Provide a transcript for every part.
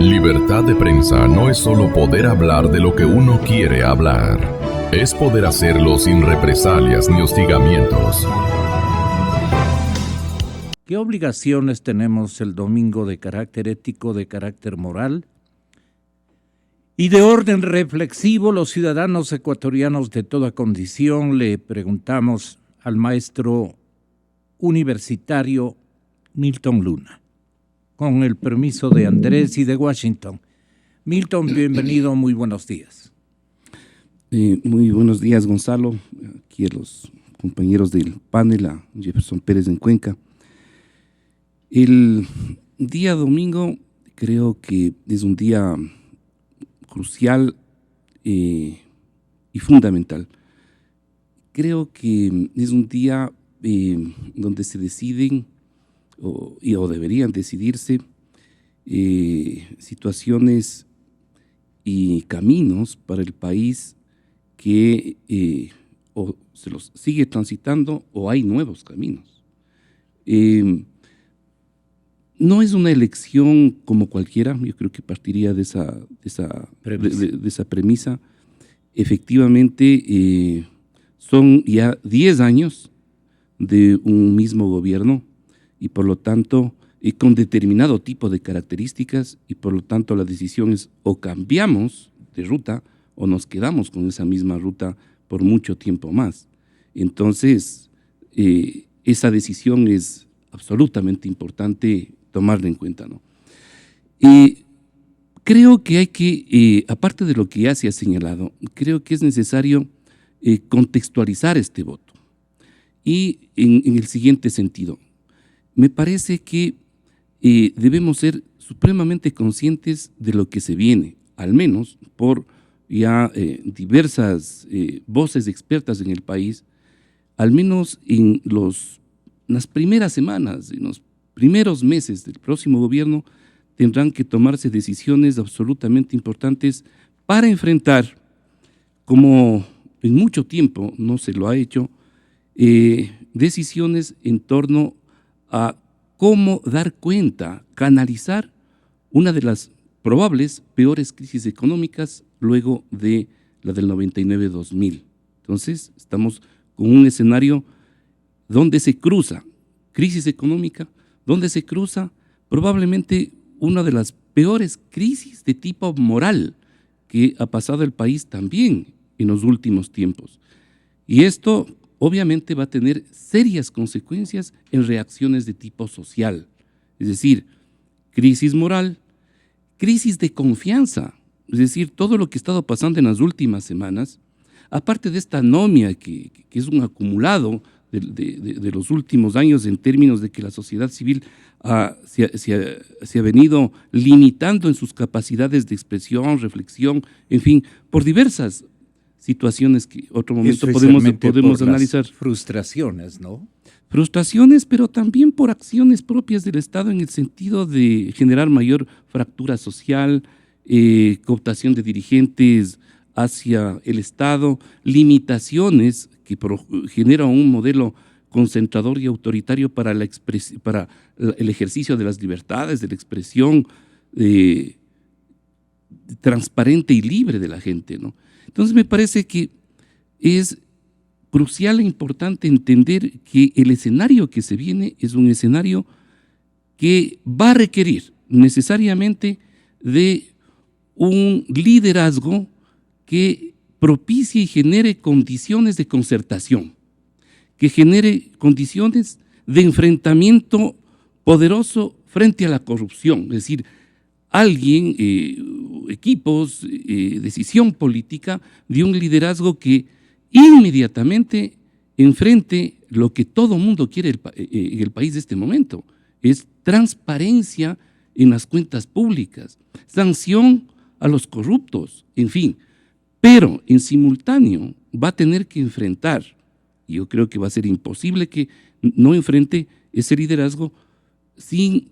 Libertad de prensa no es solo poder hablar de lo que uno quiere hablar. Es poder hacerlo sin represalias ni hostigamientos. ¿Qué obligaciones tenemos el domingo de carácter ético, de carácter moral? Y de orden reflexivo, los ciudadanos ecuatorianos de toda condición le preguntamos al maestro universitario Milton Luna. Con el permiso de Andrés y de Washington. Milton, bienvenido, muy buenos días. Muy buenos días, Gonzalo, aquí a los compañeros del panel, a Jefferson Pérez en Cuenca. El día domingo creo que es un día crucial y fundamental. Creo que es un día donde se deciden o deberían decidirse situaciones y caminos para el país que o se los sigue transitando o hay nuevos caminos. No es una elección como cualquiera, yo creo que partiría de esa premisa. Efectivamente, son ya 10 años de un mismo gobierno y por lo tanto con determinado tipo de características y por lo tanto la decisión es o cambiamos de ruta o nos quedamos con esa misma ruta por mucho tiempo más. Entonces, esa decisión es absolutamente importante tomarla en cuenta, ¿no? Creo que hay que, aparte de lo que ya se ha señalado, creo que es necesario contextualizar este voto. Y en el siguiente sentido, me parece que debemos ser supremamente conscientes de lo que se viene, al menos por ya diversas voces expertas en el país, al menos en las primeras semanas, en los primeros meses del próximo gobierno, tendrán que tomarse decisiones absolutamente importantes para enfrentar, como en mucho tiempo no se lo ha hecho, decisiones en torno a cómo dar cuenta, canalizar una de las probables peores crisis económicas luego de la del 99-2000. Entonces, estamos con un escenario donde se cruza crisis económica, donde se cruza probablemente una de las peores crisis de tipo moral que ha pasado el país también en los últimos tiempos. Y esto obviamente va a tener serias consecuencias en reacciones de tipo social, es decir, crisis moral, crisis de confianza, es decir, todo lo que ha estado pasando en las últimas semanas, aparte de esta anomia que es un acumulado de los últimos años en términos de que la sociedad civil se ha venido limitando en sus capacidades de expresión, reflexión, en fin, por diversas situaciones que otro momento podemos analizar. Frustraciones, ¿no? Frustraciones, pero también por acciones propias del Estado en el sentido de generar mayor fractura social, cooptación de dirigentes hacia el Estado, limitaciones que generan un modelo concentrador y autoritario para el ejercicio de las libertades, de la expresión transparente y libre de la gente, ¿no? Entonces me parece que es crucial e importante entender que el escenario que se viene es un escenario que va a requerir necesariamente de un liderazgo que propicie y genere condiciones de concertación, que genere condiciones de enfrentamiento poderoso frente a la corrupción, es decir, alguien, equipos, decisión política de un liderazgo que inmediatamente enfrente lo que todo mundo quiere en el país de este momento, es transparencia en las cuentas públicas, sanción a los corruptos, en fin, pero en simultáneo va a tener que enfrentar, y yo creo que va a ser imposible que no enfrente ese liderazgo sin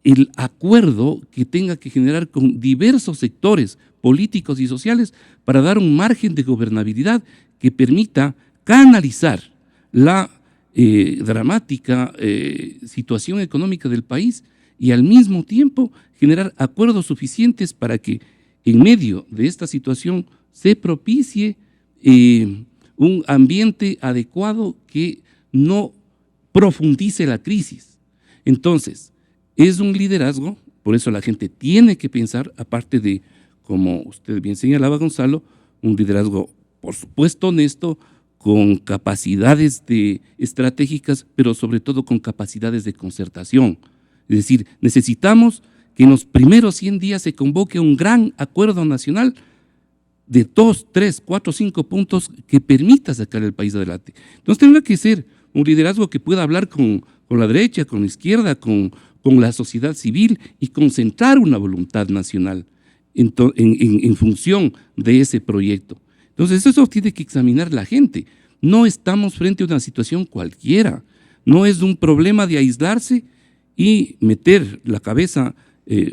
el acuerdo que tenga que generar con diversos sectores políticos y sociales para dar un margen de gobernabilidad que permita canalizar la dramática situación económica del país y al mismo tiempo generar acuerdos suficientes para que en medio de esta situación se propicie un ambiente adecuado que no profundice la crisis. Entonces, es un liderazgo, por eso la gente tiene que pensar, aparte de, como usted bien señalaba, Gonzalo, un liderazgo, por supuesto, honesto, con capacidades estratégicas, pero sobre todo con capacidades de concertación. Es decir, necesitamos que en los primeros 100 días se convoque un gran acuerdo nacional de 2, 3, 4, 5 puntos que permita sacar el país adelante. Entonces tendrá que ser un liderazgo que pueda hablar con la derecha, con la izquierda, con la sociedad civil y concentrar una voluntad nacional en función de ese proyecto. Entonces eso tiene que examinar la gente. No estamos frente a una situación cualquiera. No es un problema de aislarse y meter la cabeza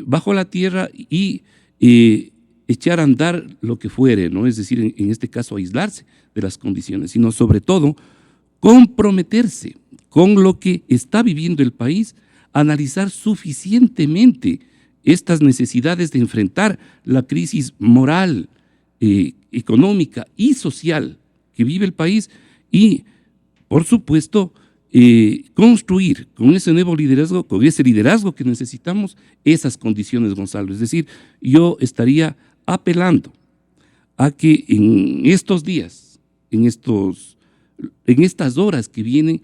bajo la tierra y echar a andar lo que fuere, ¿no? Es decir, en este caso aislarse de las condiciones, sino sobre todo comprometerse con lo que está viviendo el país, analizar suficientemente estas necesidades de enfrentar la crisis moral, económica y social que vive el país y, por supuesto, construir con ese nuevo liderazgo, con ese liderazgo que necesitamos, esas condiciones, Gonzalo. Es decir, yo estaría apelando a que en estos días, en estas horas que vienen,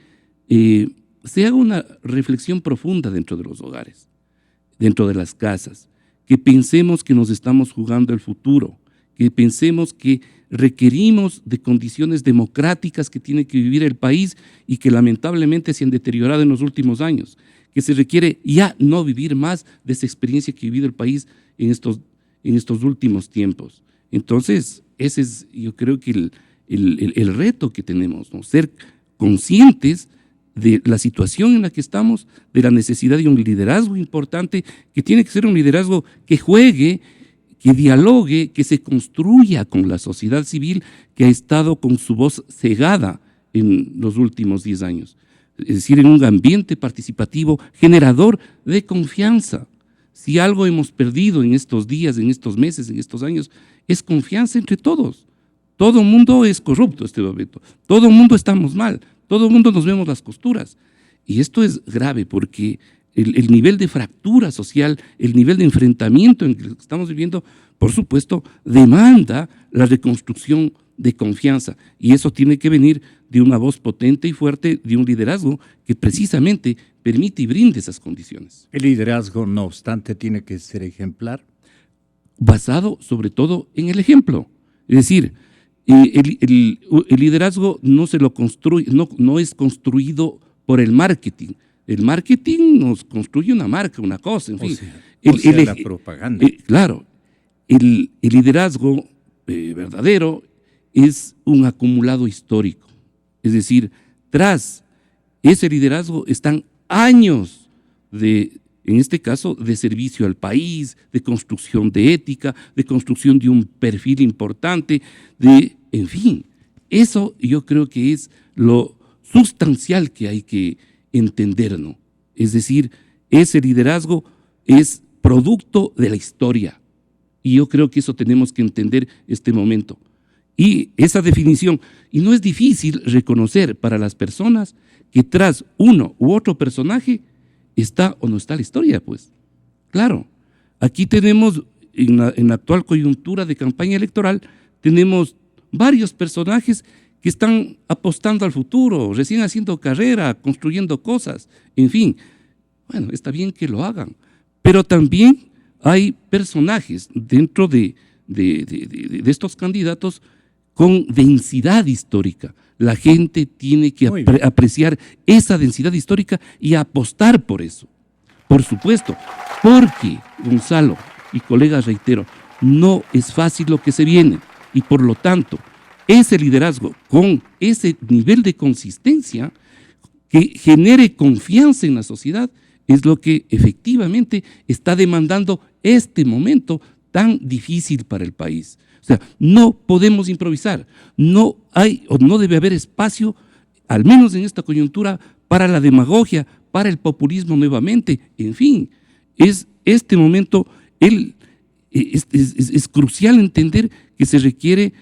se haga una reflexión profunda dentro de los hogares, dentro de las casas, que pensemos que nos estamos jugando el futuro, que pensemos que requerimos de condiciones democráticas que tiene que vivir el país y que lamentablemente se han deteriorado en los últimos años, que se requiere ya no vivir más de esa experiencia que ha vivido el país en estos últimos tiempos. Entonces, ese es, yo creo que el reto que tenemos, ¿no? Ser conscientes de la situación en la que estamos, de la necesidad de un liderazgo importante, que tiene que ser un liderazgo que juegue, que dialogue, que se construya con la sociedad civil que ha estado con su voz cegada en los últimos 10 años. Es decir, en un ambiente participativo generador de confianza. Si algo hemos perdido en estos días, en estos meses, en estos años, es confianza entre todos. Todo el mundo es corrupto en este momento, todo el mundo estamos mal, todo el mundo nos vemos las costuras. Y esto es grave porque el nivel de fractura social, el nivel de enfrentamiento en el que estamos viviendo, por supuesto, demanda la reconstrucción de confianza. Y eso tiene que venir de una voz potente y fuerte, de un liderazgo que precisamente permite y brinde esas condiciones. El liderazgo, no obstante, tiene que ser ejemplar. Basado sobre todo en el ejemplo. Es decir, el liderazgo no se lo construye, no es construido por el marketing. El marketing nos construye una marca, una cosa, en fin. La propaganda. Claro, el liderazgo verdadero es un acumulado histórico. Es decir, tras ese liderazgo están años en este caso, de servicio al país, de construcción de ética, de construcción de un perfil importante, en fin, eso yo creo que es lo sustancial que hay que entender, ¿no? Es decir, ese liderazgo es producto de la historia y yo creo que eso tenemos que entender este momento. Y esa definición, y no es difícil reconocer para las personas que tras uno u otro personaje está o no está la historia, pues. Claro, aquí tenemos, en la actual coyuntura de campaña electoral, tenemos varios personajes que están apostando al futuro, recién haciendo carrera, construyendo cosas, en fin. Bueno, está bien que lo hagan, pero también hay personajes dentro de estos candidatos con densidad histórica. La gente tiene que apreciar esa densidad histórica y apostar por eso. Por supuesto, porque, Gonzalo y colegas, reitero, no es fácil lo que se viene y por lo tanto, ese liderazgo con ese nivel de consistencia que genere confianza en la sociedad es lo que efectivamente está demandando este momento tan difícil para el país. O sea, no podemos improvisar, no hay o no debe haber espacio, al menos en esta coyuntura, para la demagogia, para el populismo nuevamente, en fin. es este momento, es crucial entender que se requiere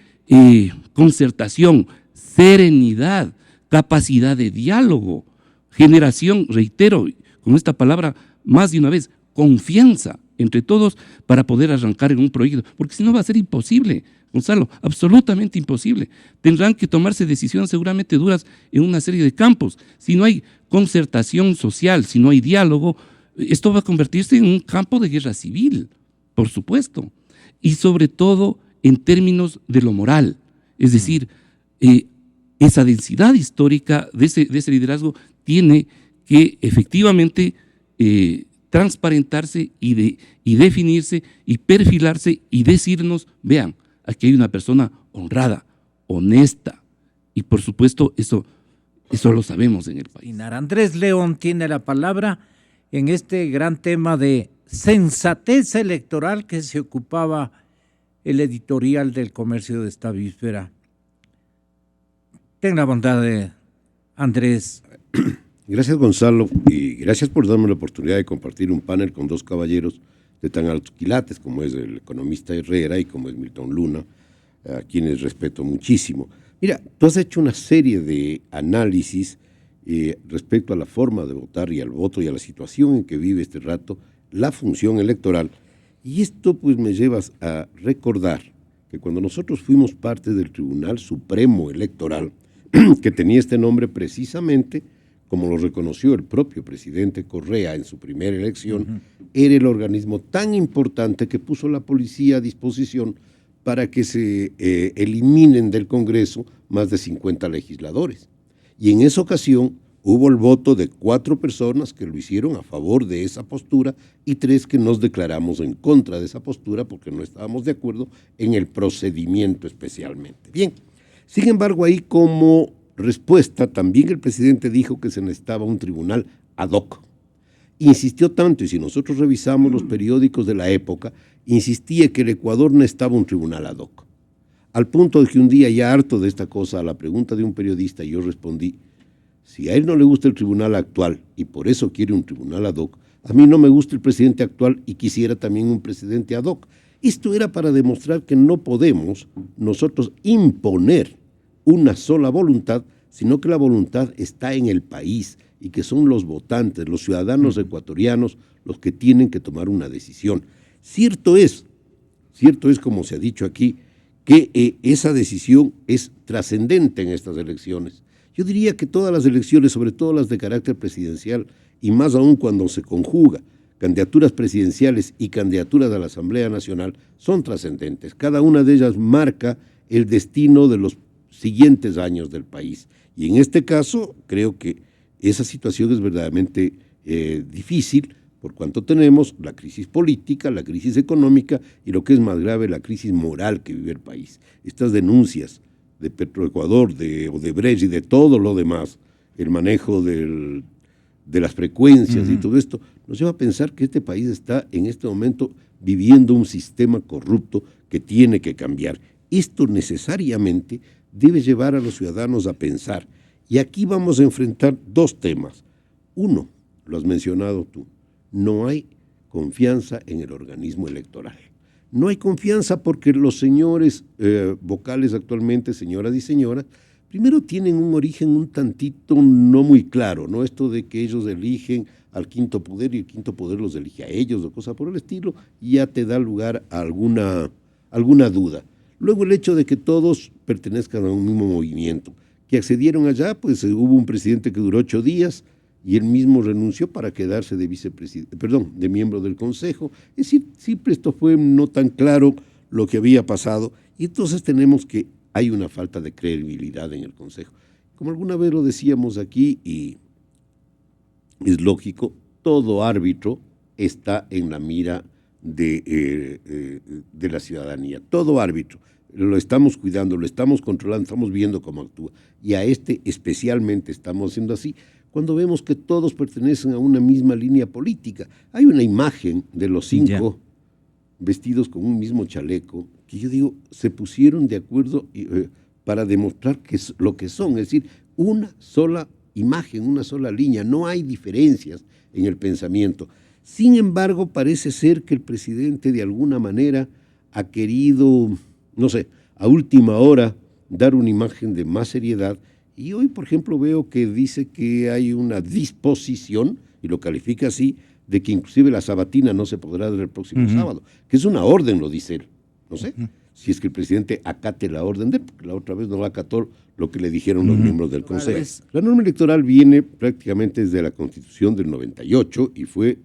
concertación, serenidad, capacidad de diálogo, generación, reitero, con esta palabra más de una vez, confianza entre todos para poder arrancar en un proyecto, porque si no va a ser imposible, Gonzalo, absolutamente imposible. Tendrán que tomarse decisiones seguramente duras en una serie de campos. Si no hay concertación social, si no hay diálogo, esto va a convertirse en un campo de guerra civil, por supuesto, y sobre todo en términos de lo moral, es decir, esa densidad histórica de ese liderazgo tiene que efectivamente transparentarse y definirse y perfilarse y decirnos, vean, aquí hay una persona honrada, honesta, y por supuesto eso lo sabemos en el país. Andrés León tiene la palabra en este gran tema de sensatez electoral que se ocupaba el editorial del Comercio de esta víspera. Ten la bondad de Andrés. Gracias, Gonzalo, y gracias por darme la oportunidad de compartir un panel con dos caballeros de tan altos quilates como es el economista Herrera y como es Milton Luna, a quienes respeto muchísimo. Mira, tú has hecho una serie de análisis respecto a la forma de votar y al voto y a la situación en que vive este rato la función electoral. Y esto pues me lleva a recordar que cuando nosotros fuimos parte del Tribunal Supremo Electoral, que tenía este nombre precisamente, como lo reconoció el propio presidente Correa en su primera elección, era el organismo tan importante que puso la policía a disposición para que se eliminen del Congreso más de 50 legisladores. Y en esa ocasión hubo el voto de 4 personas que lo hicieron a favor de esa postura y 3 que nos declaramos en contra de esa postura porque no estábamos de acuerdo en el procedimiento especialmente. Bien, sin embargo, ahí como respuesta también el presidente dijo que se necesitaba un tribunal ad hoc. Insistió tanto, y si nosotros revisamos los periódicos de la época, insistía que el Ecuador necesitaba un tribunal ad hoc. Al punto de que un día, ya harto de esta cosa, a la pregunta de un periodista, yo respondí, si a él no le gusta el tribunal actual y por eso quiere un tribunal ad hoc, a mí no me gusta el presidente actual y quisiera también un presidente ad hoc. Esto era para demostrar que no podemos nosotros imponer una sola voluntad, sino que la voluntad está en el país y que son los votantes, los ciudadanos ecuatorianos los que tienen que tomar una decisión. Cierto es como se ha dicho aquí, que esa decisión es trascendente en estas elecciones. Yo diría que todas las elecciones, sobre todo las de carácter presidencial, y más aún cuando se conjuga candidaturas presidenciales y candidaturas a la Asamblea Nacional, son trascendentes. Cada una de ellas marca el destino de los siguientes años del país. Y en este caso, creo que esa situación es verdaderamente difícil, por cuanto tenemos la crisis política, la crisis económica y lo que es más grave, la crisis moral que vive el país. Estas denuncias de Petroecuador, de Odebrecht y de todo lo demás, el manejo de las frecuencias y todo esto, nos lleva a pensar que este país está en este momento viviendo un sistema corrupto que tiene que cambiar. Esto necesariamente debe llevar a los ciudadanos a pensar. Y aquí vamos a enfrentar 2 temas. Uno, lo has mencionado tú, no hay confianza en el organismo electoral. No hay confianza porque los señores vocales actualmente, señoras y señoras, primero tienen un origen un tantito no muy claro, ¿no? Esto de que ellos eligen al quinto poder y el quinto poder los elige a ellos o cosa por el estilo, ya te da lugar a alguna duda. Luego el hecho de que todos pertenezcan a un mismo movimiento. Que accedieron allá, pues hubo un presidente que duró 8 días y él mismo renunció para quedarse de miembro del Consejo. Es decir, siempre esto fue no tan claro lo que había pasado y entonces tenemos que hay una falta de credibilidad en el Consejo. Como alguna vez lo decíamos aquí y es lógico, todo árbitro está en la mira de la ciudadanía, todo árbitro. Lo estamos cuidando, lo estamos controlando, estamos viendo cómo actúa. Y a este especialmente estamos haciendo así cuando vemos que todos pertenecen a una misma línea política. Hay una imagen de los 5 vestidos con un mismo chaleco que yo digo, se pusieron de acuerdo para demostrar que es lo que son, es decir, una sola imagen, una sola línea, no hay diferencias en el pensamiento. Sin embargo, parece ser que el presidente de alguna manera ha querido, no sé, a última hora dar una imagen de más seriedad. Y hoy, por ejemplo, veo que dice que hay una disposición, y lo califica así, de que inclusive la sabatina no se podrá dar el próximo sábado, que es una orden, lo dice él. No sé si es que el presidente acate la orden de él, porque la otra vez no acató lo que le dijeron los miembros del Consejo. La norma electoral viene prácticamente desde la Constitución del 98 y fue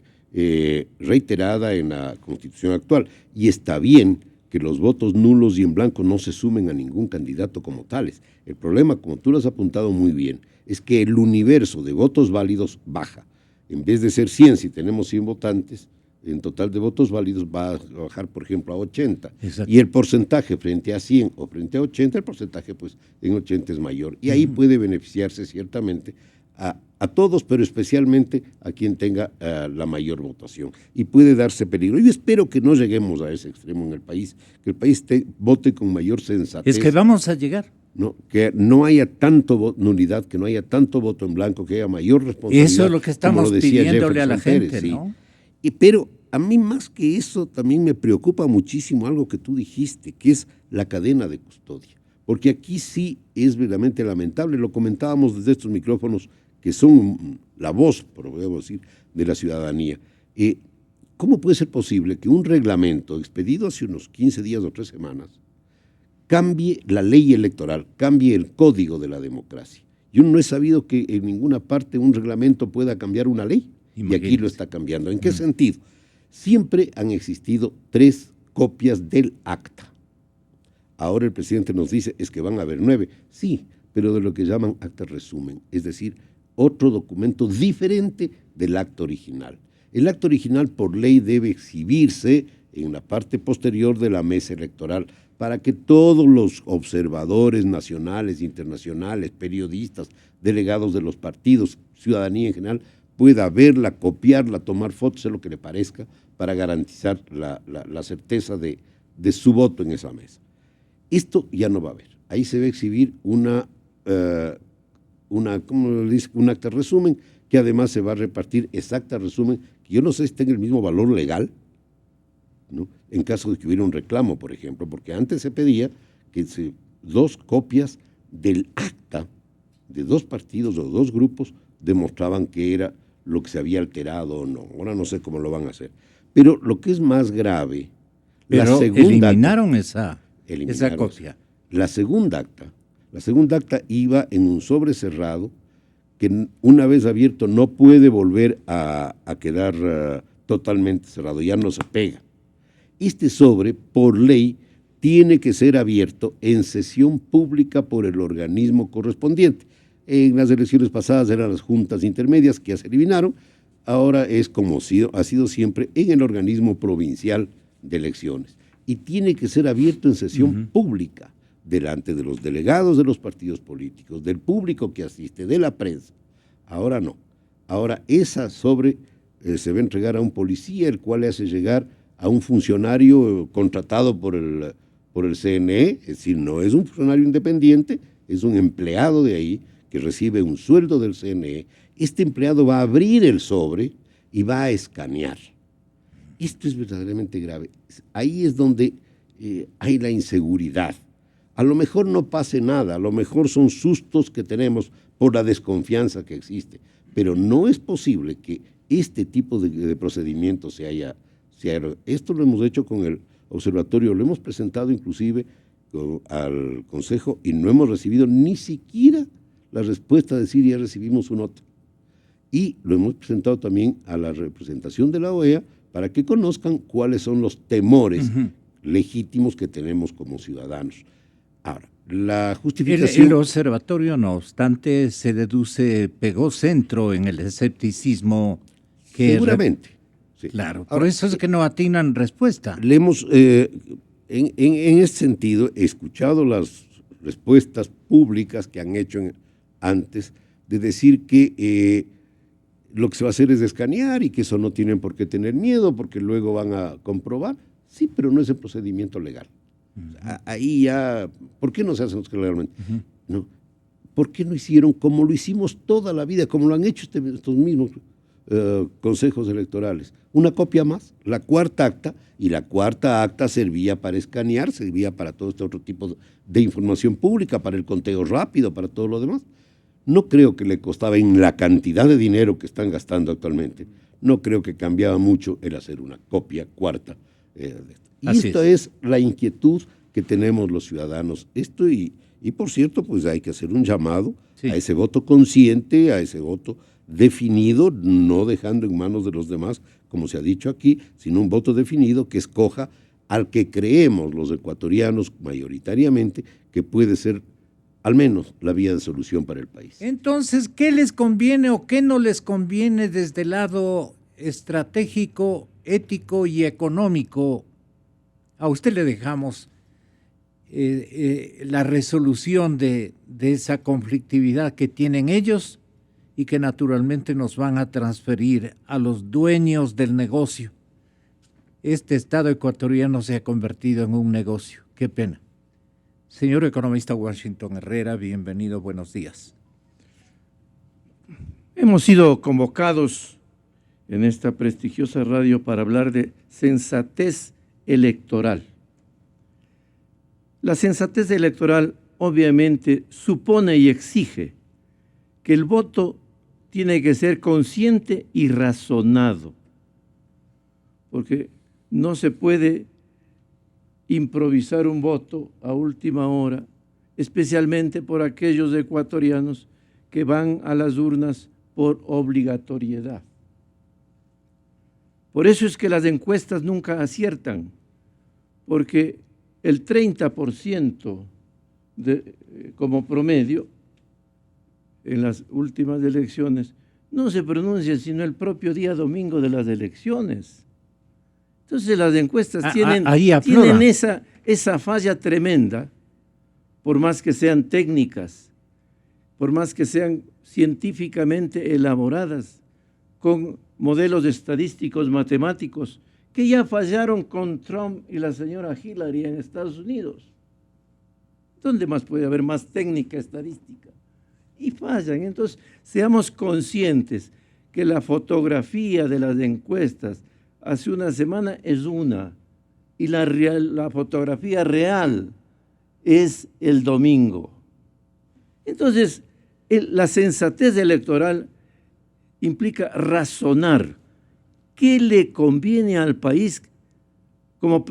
reiterada en la Constitución actual. Y está bien que los votos nulos y en blanco no se sumen a ningún candidato como tales. El problema, como tú lo has apuntado muy bien, es que el universo de votos válidos baja. En vez de ser 100, si tenemos 100 votantes, en total de votos válidos va a bajar, por ejemplo, a 80. Exacto. Y el porcentaje frente a 100 o frente a 80, el porcentaje pues en 80 es mayor. Y ahí puede beneficiarse ciertamente a todos, pero especialmente a quien tenga la mayor votación. Y puede darse peligro. Yo espero que no lleguemos a ese extremo en el país, que el país vote con mayor sensatez. Es que vamos a llegar. No, que no haya tanto nulidad, que no haya tanto voto en blanco, que haya mayor responsabilidad. Eso es lo que estamos pidiéndole a la gente, Pérez, ¿no? Sí. Pero a mí más que eso también me preocupa muchísimo algo que tú dijiste, que es la cadena de custodia. Porque aquí sí es verdaderamente lamentable, lo comentábamos desde estos micrófonos que son la voz, podemos decir, de la ciudadanía. ¿Cómo puede ser posible que un reglamento expedido hace unos 15 días o 3 semanas cambie la ley electoral, cambie el código de la democracia? Yo no he sabido que en ninguna parte un reglamento pueda cambiar una ley. Imagínate. Y aquí lo está cambiando. ¿En qué sentido? Siempre han existido 3 copias del acta. Ahora el presidente nos dice es que van a haber 9. Sí, pero de lo que llaman acta resumen, es decir, otro documento diferente del acta original. El acta original por ley debe exhibirse en la parte posterior de la mesa electoral para que todos los observadores nacionales, internacionales, periodistas, delegados de los partidos, ciudadanía en general, pueda verla, copiarla, tomar fotos, hacer lo que le parezca, para garantizar la certeza de su voto en esa mesa. Esto ya no va a haber. Ahí se va a exhibir un acta resumen, que además se va a repartir exacta resumen, que yo no sé si tenga el mismo valor legal, ¿no? En caso de que hubiera un reclamo, por ejemplo, porque antes se pedía que 2 copias del acta de 2 partidos o 2 grupos demostraban que era lo que se había alterado o no. Ahora no sé cómo lo van a hacer. Pero lo que es más grave, pero eliminaron esa copia. La segunda acta iba en un sobre cerrado que una vez abierto no puede volver a quedar totalmente cerrado, ya no se pega. Este sobre, por ley, tiene que ser abierto en sesión pública por el organismo correspondiente. En las elecciones pasadas eran las juntas intermedias que ya se eliminaron, ahora es como ha sido siempre en el organismo provincial de elecciones. Y tiene que ser abierto en sesión pública, delante de los delegados de los partidos políticos, del público que asiste, de la prensa. Ahora no. Ahora esa sobre se va a entregar a un policía, el cual le hace llegar a un funcionario contratado por el CNE, es decir, no es un funcionario independiente, es un empleado de ahí que recibe un sueldo del CNE. Este empleado va a abrir el sobre y va a escanear. Esto es verdaderamente grave. Ahí es donde hay la inseguridad. A lo mejor no pase nada, a lo mejor son sustos que tenemos por la desconfianza que existe, pero no es posible que este tipo de procedimiento se haya. Esto lo hemos hecho con el observatorio, lo hemos presentado inclusive al Consejo y no hemos recibido ni siquiera la respuesta de decir ya recibimos un nota. Y lo hemos presentado también a la representación de la OEA para que conozcan cuáles son los temores legítimos que tenemos como ciudadanos. Ahora, la justificación. El observatorio, no obstante, se deduce, pegó centro en el escepticismo que. Seguramente. Sí. Claro, por eso es que no atinan respuesta. Le hemos, en este sentido, he escuchado las respuestas públicas que han hecho antes de decir que lo que se va a hacer es escanear y que eso no tienen por qué tener miedo porque luego van a comprobar. Sí, pero no es el procedimiento legal. Ahí ya, ¿por qué no se hace legalmente? No. ¿Por qué no hicieron como lo hicimos toda la vida, como lo han hecho estos mismos consejos electorales. Una copia más, la cuarta acta, y la cuarta acta servía para escanear, servía para todo este otro tipo de información pública, para el conteo rápido, para todo lo demás. No creo que le costaba, en la cantidad de dinero que están gastando actualmente, no creo que cambiaba mucho el hacer una copia cuarta. Y esto es la inquietud que tenemos los ciudadanos. Esto y por cierto, pues hay que hacer un llamado a ese voto consciente, a ese voto definido, no dejando en manos de los demás, como se ha dicho aquí, sino un voto definido que escoja al que creemos los ecuatorianos mayoritariamente que puede ser al menos la vía de solución para el país. Entonces, ¿qué les conviene o qué no les conviene desde el lado estratégico, ético y económico? A usted le dejamos la resolución de esa conflictividad que tienen ellos y que naturalmente nos van a transferir a los dueños del negocio. Este Estado ecuatoriano se ha convertido en un negocio. Qué pena. Señor economista Washington Herrera, bienvenido, buenos días. Hemos sido convocados en esta prestigiosa radio para hablar de sensatez electoral. La sensatez electoral obviamente supone y exige que el voto tiene que ser consciente y razonado, porque no se puede improvisar un voto a última hora, especialmente por aquellos ecuatorianos que van a las urnas por obligatoriedad. Por eso es que las encuestas nunca aciertan, porque el 30% como promedio en las últimas elecciones no se pronuncia sino el propio día domingo de las elecciones. Entonces las encuestas tienen esa falla tremenda, por más que sean técnicas, por más que sean científicamente elaboradas, con modelos estadísticos matemáticos, que ya fallaron con Trump y la señora Hillary en Estados Unidos. ¿Dónde más puede haber más técnica estadística? Y fallan. Entonces, seamos conscientes que la fotografía de las encuestas hace una semana es una, y la fotografía real es el domingo. Entonces, la sensatez electoral implica razonar qué le conviene al país como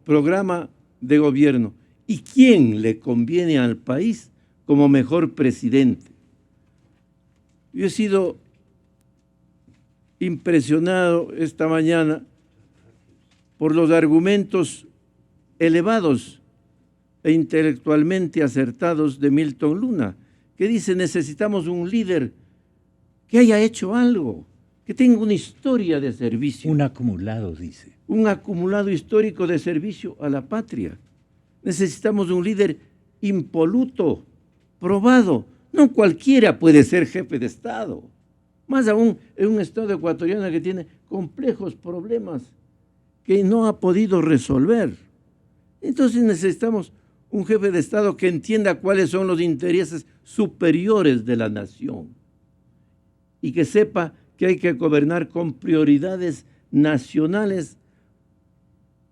programa de gobierno y quién le conviene al país como mejor presidente. Yo he sido impresionado esta mañana por los argumentos elevados e intelectualmente acertados de Milton Luna, que dice: necesitamos un líder que haya hecho algo, que tenga una historia de servicio. Un acumulado, dice. Un acumulado histórico de servicio a la patria. Necesitamos un líder impoluto, probado. No cualquiera puede ser jefe de Estado. Más aún en un Estado ecuatoriano que tiene complejos problemas que no ha podido resolver. Entonces necesitamos un jefe de Estado que entienda cuáles son los intereses superiores de la nación y que sepa que hay que gobernar con prioridades nacionales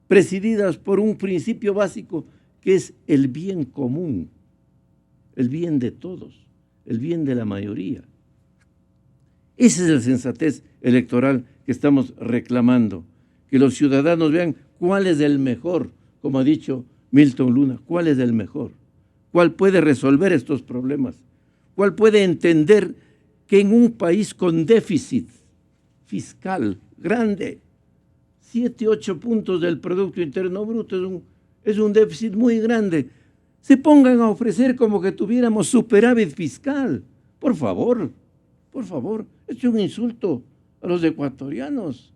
presididas por un principio básico que es el bien común, el bien de todos, el bien de la mayoría. Esa es la sensatez electoral que estamos reclamando, que los ciudadanos vean cuál es el mejor, como ha dicho Milton Luna, cuál es el mejor, cuál puede resolver estos problemas, cuál puede entender que en un país con déficit fiscal grande, 7, 8 puntos del Producto Interno Bruto, es un déficit muy grande, se pongan a ofrecer como que tuviéramos superávit fiscal. Por favor, esto es un insulto a los ecuatorianos.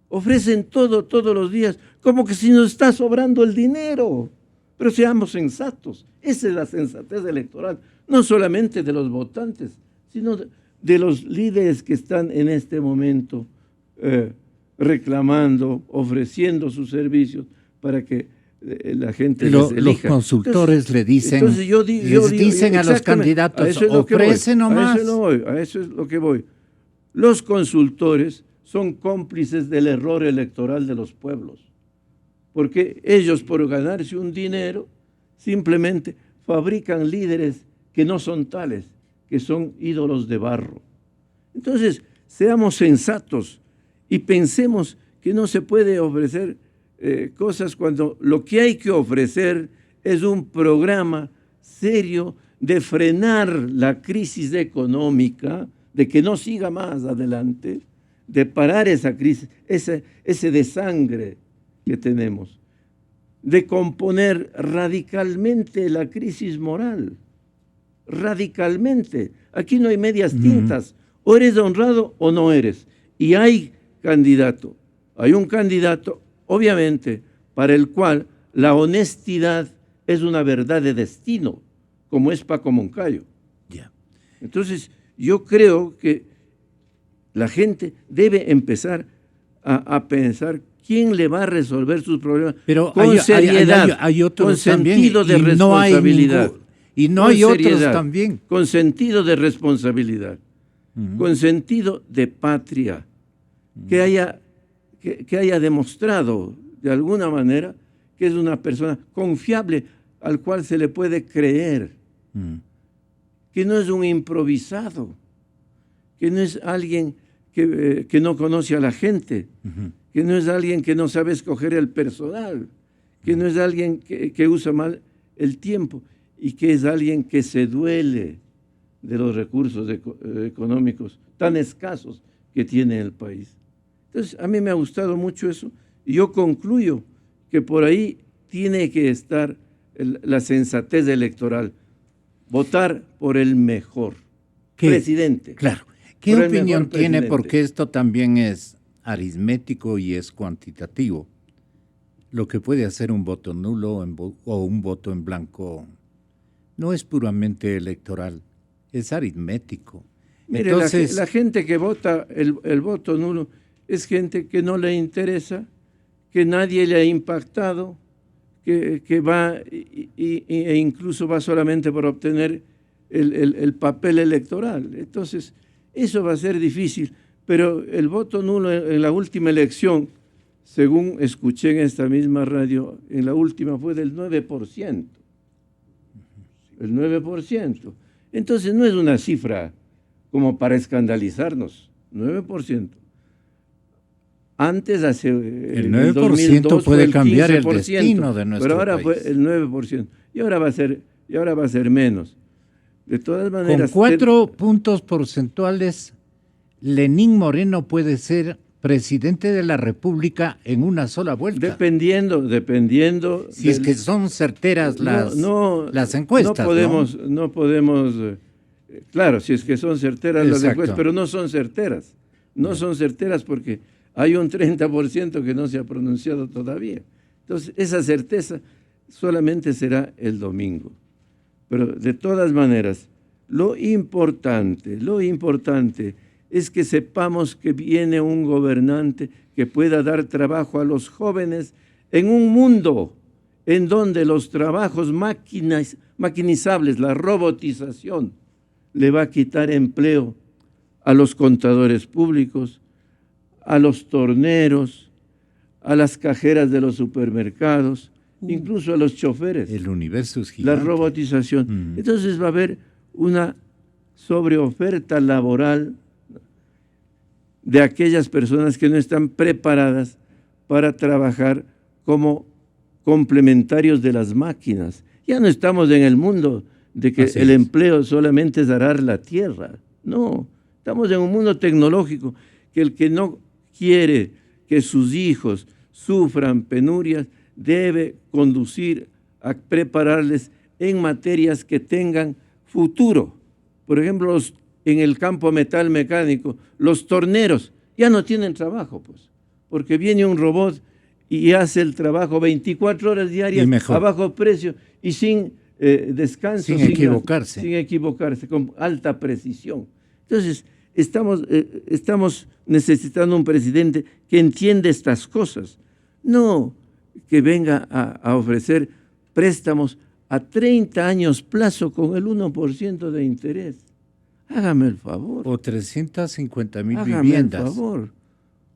Ofrecen todo, todos los días, como que si nos está sobrando el dinero. Pero seamos sensatos. Esa es la sensatez electoral, no solamente de los votantes, sino de los líderes que están en este momento reclamando, ofreciendo sus servicios para que la gente les elija. Los consultores le dicen, dicen a los candidatos, ofrecen nomás. A eso es lo que voy. Los consultores son cómplices del error electoral de los pueblos, porque ellos, por ganarse un dinero, simplemente fabrican líderes que no son tales, que son ídolos de barro. Entonces, seamos sensatos y pensemos que no se puede ofrecer cosas cuando lo que hay que ofrecer es un programa serio de frenar la crisis económica, de que no siga más adelante, de parar esa crisis, ese desangre que tenemos, de componer radicalmente la crisis moral, radicalmente. Aquí no hay medias tintas, o eres honrado o no eres. Y hay un candidato, obviamente, para el cual la honestidad es una verdad de destino, como es Paco Moncayo. Ya. Entonces, yo creo que la gente debe empezar a pensar quién le va a resolver sus problemas. Pero con seriedad, hay otros con sentido también, de responsabilidad. No con hay otros seriedad, también. Con sentido de responsabilidad, con sentido de patria, que haya demostrado de alguna manera que es una persona confiable al cual se le puede creer, que no es un improvisado, que no es alguien que no conoce a la gente, que no es alguien que no sabe escoger el personal, que no es alguien que usa mal el tiempo y que es alguien que se duele de los recursos económicos tan escasos que tiene el país. Entonces, a mí me ha gustado mucho eso y yo concluyo que por ahí tiene que estar la sensatez electoral, votar por el mejor presidente. Claro. ¿Qué opinión tiene? Porque esto también es aritmético y es cuantitativo. Lo que puede hacer un voto nulo o un voto en blanco no es puramente electoral, es aritmético. Mire, entonces, la gente que vota el voto nulo es gente que no le interesa, que nadie le ha impactado, que va e incluso va solamente por obtener el papel electoral. Entonces, eso va a ser difícil, pero el voto nulo en la última elección, según escuché en esta misma radio, en la última fue del 9%. El 9%. Entonces, no es una cifra como para escandalizarnos, 9%. Antes, el 9% puede cambiar el destino de nuestro pero ahora país. Fue el 9%. Y ahora va a ser menos. De todas maneras, con 4 puntos porcentuales, Lenín Moreno puede ser presidente de la República en una sola vuelta. Dependiendo. Si es que son certeras las encuestas. No podemos, claro, si es que son certeras las encuestas, pero no son certeras. No son certeras porque hay un 30% que no se ha pronunciado todavía. Entonces, esa certeza solamente será el domingo. Pero de todas maneras, lo importante es que sepamos que viene un gobernante que pueda dar trabajo a los jóvenes en un mundo en donde los trabajos maquinizables, la robotización, le va a quitar empleo a los contadores públicos, a los torneros, a las cajeras de los supermercados, incluso a los choferes. El universo es gigante. La robotización. Entonces va a haber una sobreoferta laboral de aquellas personas que no están preparadas para trabajar como complementarios de las máquinas. Ya no estamos en el mundo de que el empleo solamente es arar la tierra. No, estamos en un mundo tecnológico que el que no quiere que sus hijos sufran penurias debe conducir a prepararles en materias que tengan futuro. Por ejemplo, en el campo metal mecánico, los torneros ya no tienen trabajo, pues, porque viene un robot y hace el trabajo 24 horas diarias a bajo precio y sin descanso. Sin equivocarse. Sin equivocarse, con alta precisión. Entonces, estamos necesitando un presidente que entienda estas cosas, no que venga a ofrecer préstamos a 30 años plazo con el 1% de interés. Hágame el favor. O 350,000 Hágame viviendas. el favor.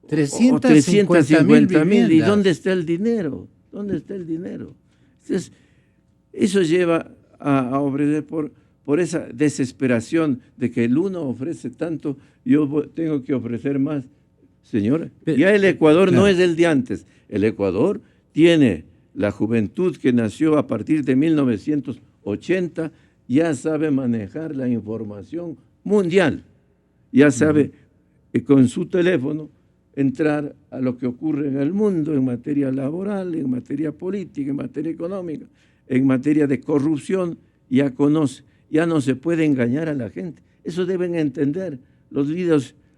350,000 ¿Y dónde está el dinero? ¿Dónde está el dinero? Entonces, eso lleva a obedecer por esa desesperación de que el uno ofrece tanto, yo tengo que ofrecer más. Señora, ya el Ecuador no es el de antes. El Ecuador tiene la juventud que nació a partir de 1980, ya sabe manejar la información mundial, ya sabe con su teléfono entrar a lo que ocurre en el mundo en materia laboral, en materia política, en materia económica, en materia de corrupción, ya conoce, ya no se puede engañar a la gente. Eso deben entender los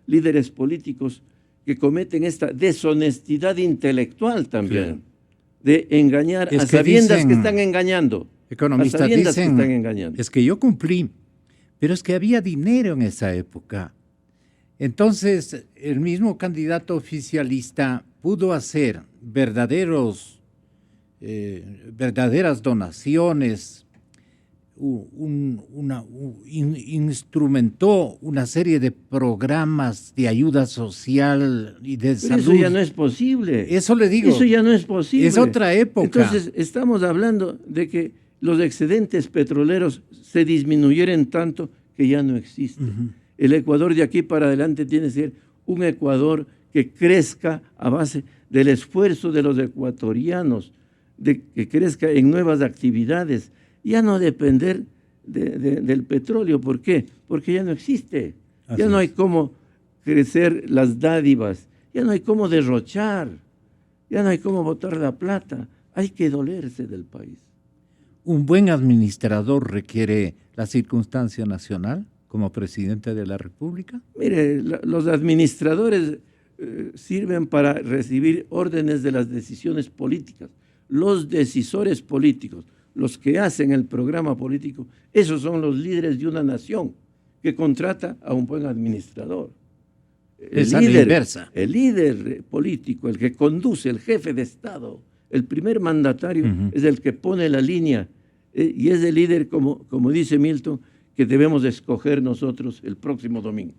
líderes políticos que cometen esta deshonestidad intelectual también, sí, de engañar a sabiendas que están engañando. Economistas dicen, que están engañando. Es que yo cumplí, pero es que había dinero en esa época. Entonces, el mismo candidato oficialista pudo hacer verdaderas donaciones, instrumentó una serie de programas de ayuda social y de salud. Eso ya no es posible. Eso le digo. Eso ya no es posible. Es otra época. Entonces, estamos hablando de que los excedentes petroleros se disminuyeron tanto que ya no existen. Uh-huh. El Ecuador de aquí para adelante tiene que ser un Ecuador que crezca a base del esfuerzo de los ecuatorianos, que crezca en nuevas actividades, ya no depender del petróleo. ¿Por qué? Porque ya no existe. Así ya no hay cómo crecer las dádivas, ya no hay cómo derrochar, ya no hay cómo botar la plata. Hay que dolerse del país. ¿Un buen administrador requiere la circunstancia nacional como presidente de la República? Mire, los administradores sirven para recibir órdenes de las decisiones políticas. Los decisores políticos, los que hacen el programa político, esos son los líderes de una nación que contrata a un buen administrador. El líder político, el que conduce, el jefe de Estado, el primer mandatario, uh-huh, es el que pone la línea y es el líder, como dice Milton, que debemos escoger nosotros el próximo domingo.